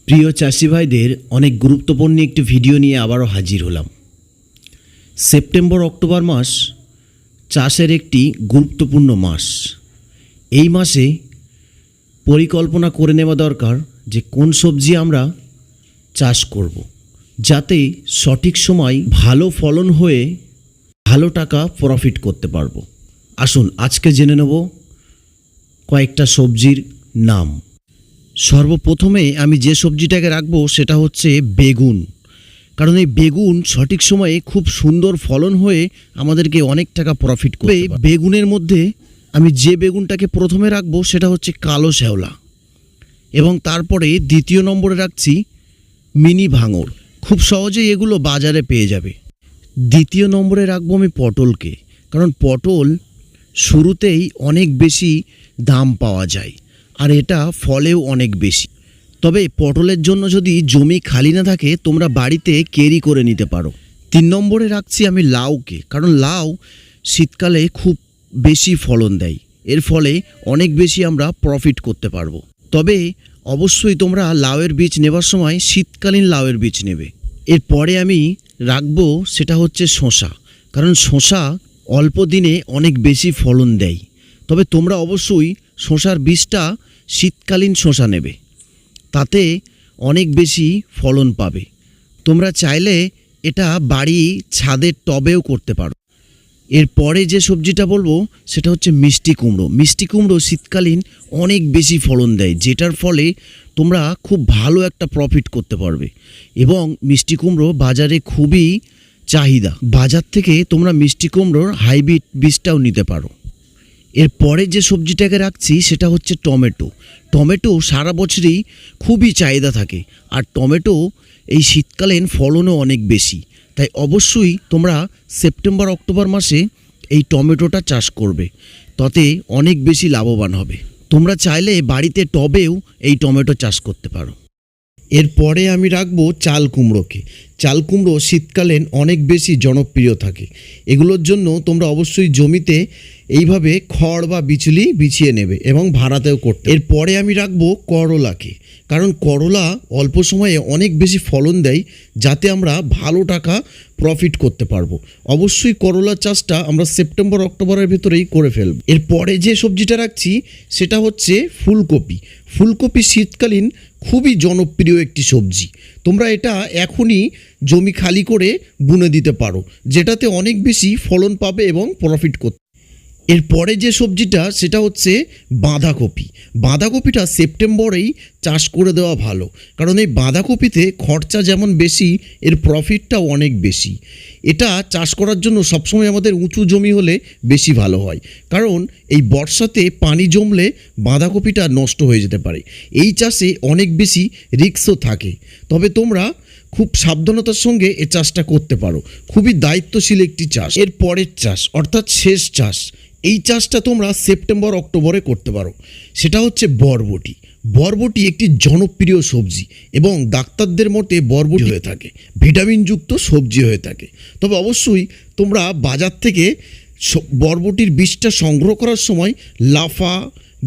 প্রিয় চাষি ভাইদের অনেক গুরুত্বপূর্ণ একটি ভিডিও নিয়ে আবারও হাজির হলাম। সেপ্টেম্বর অক্টোবর মাস চাষের একটি গুরুত্বপূর্ণ মাস। এই মাসে পরিকল্পনা করে নেওয়া দরকার যে কোন সবজি আমরা চাষ করব, যাতে সঠিক সময় ভালো ফলন হয়ে ভালো টাকা প্রফিট করতে পারবো। আসুন আজকে জেনে নেব কয়েকটা সবজির নাম। সর্বপ্রথমে আমি যে সবজিটাকে রাখবো সেটা হচ্ছে বেগুন। কারণ এই বেগুন সঠিক সময়ে খুব সুন্দর ফলন হয়ে আমাদেরকে অনেক টাকা প্রফিট করবে। বেগুনের মধ্যে আমি যে বেগুনটাকে প্রথমে রাখবো সেটা হচ্ছে কালো শ্যাওলা, এবং তারপরে দ্বিতীয় নম্বরে রাখছি মিনি ভাঙর। খুব সহজেই এগুলো বাজারে পেয়ে যাবে। দ্বিতীয় নম্বরে রাখবো আমি পটলকে, কারণ পটল শুরুতেই অনেক বেশি দাম পাওয়া যায় আর এটা ফলেও অনেক বেশি। তবে পটলের জন্য যদি জমি খালি না থাকে তোমরা বাড়িতে ক্যারি করে নিতে পারো। 3 নম্বরে রাখছি আমি লাউকে, কারণ লাউ শীতকালে খুব বেশি ফলন দেয়, এর ফলে অনেক বেশি আমরা প্রফিট করতে পারবো। তবে অবশ্যই তোমরা লাউয়ের বীজ নেবার সময় শীতকালীন লাউয়ের বীজ নেবে। এরপরে আমি রাখবো সেটা হচ্ছে শসা, কারণ শসা অল্প দিনে অনেক বেশি ফলন দেয়। তবে তোমরা অবশ্যই শসার বীজটা শীতকালীন শসা নেবে, তাতে অনেক বেশি ফলন পাবে। তোমরা চাইলে এটা বাড়ি ছাদের টবেও করতে পারো। এরপরে যে সবজিটা বলবো সেটা হচ্ছে মিষ্টি কুমড়ো। মিষ্টি কুমড়ো শীতকালীন অনেক বেশি ফলন দেয়, যেটার ফলে তোমরা খুব ভালো একটা প্রফিট করতে পারবে। এবং মিষ্টি কুমড়ো বাজারে খুবই চাহিদা। বাজার থেকে তোমরা মিষ্টি কুমড়োর হাইব্রিড বীজটাও নিতে পারো। এরপরে যে সবজিটাকে রাখছি সেটা হচ্ছে টমেটো। টমেটো সারা বছরই খুবই চাহিদা থাকে, আর টমেটো এই শীতকালীন ফলনও অনেক বেশি। তাই অবশ্যই তোমরা সেপ্টেম্বর অক্টোবর মাসে এই টমেটোটা চাষ করবে, তাতে অনেক বেশি লাভবান হবে। তোমরা চাইলে বাড়িতে টবেও এই টমেটো চাষ করতে পারো। এরপরে আমি রাখবো চাল কুমড়োকে। চাল কুমড়ো শীতকালীন অনেক বেশি জনপ্রিয় থাকে। এগুলোর জন্য তোমরা অবশ্যই জমিতে এইভাবে খড় বা বিচুলি বিছিয়ে নেবে এবং ভাড়াতেও করতে। এরপরে আমি রাখবো করলাকে, কারণ করলা অল্প সময়ে অনেক বেশি ফলন দেয়, যাতে আমরা ভালো টাকা প্রফিট করতে পারবো। অবশ্যই করলা চাষটা আমরা সেপ্টেম্বর অক্টোবরের ভেতরেই করে ফেলব। এরপরে যে সবজিটা রাখছি সেটা হচ্ছে ফুলকপি। ফুলকপি শীতকালীন খুবই জনপ্রিয় একটি সবজি। তোমরা এটা এখনই জমি খালি করে বুনে দিতে পারো, যেটাতে অনেক বেশি ফলন পাবে এবং প্রফিট করতে। এরপরে যে সবজিটা সেটা হচ্ছে বাঁধাকপি। বাঁধাকপিটা সেপ্টেম্বরেই চাষ করে দেওয়া ভালো, কারণ এই বাঁধাকপিতে খরচা যেমন বেশি, এর প্রফিটটাও অনেক বেশি। এটা চাষ করার জন্য সবসময় আমাদের উঁচু জমি হলে বেশি ভালো হয়, কারণ এই বর্ষাতে পানি জমলে বাঁধাকপিটা নষ্ট হয়ে যেতে পারে। এই চাষে অনেক বেশি রিস্কও থাকে, তবে তোমরা খুব সাবধানতার সঙ্গে এই চাষটা করতে পারো। খুবই দায়িত্বশীল একটি চাষ। এর পরের চাষ অর্থাৎ শেষ চাষ, এই চাষটা তোমরা সেপ্টেম্বর অক্টোবরে করতে পারো। সেটা হচ্ছে বরবটি। বরবটি একটি জনপ্রিয় সবজি এবং ডাক্তারদের মতে বরবটি হয়ে থাকে ভিটামিনযুক্ত সবজি হয়ে থাকে। তবে অবশ্যই তোমরা বাজার থেকে বরবটির বীজটা সংগ্রহ করার সময় লাফা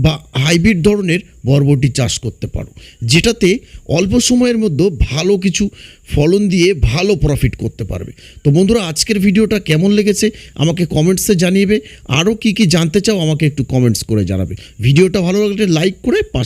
বা হাইব্রিড ধরনের বরবটি চাষ করতে পারো, যেটাতে অল্প সময়ের মধ্যে ভালো কিছু ফলন দিয়ে ভালো প্রফিট করতে পারবে। তো বন্ধুরা, আজকের ভিডিওটা কেমন লেগেছে আমাকে কমেন্টসে জানিয়ে। আরও কি জানতে চাও আমাকে একটু কমেন্টস করে জানাবে। ভিডিওটা ভালো লাগলে লাইক করে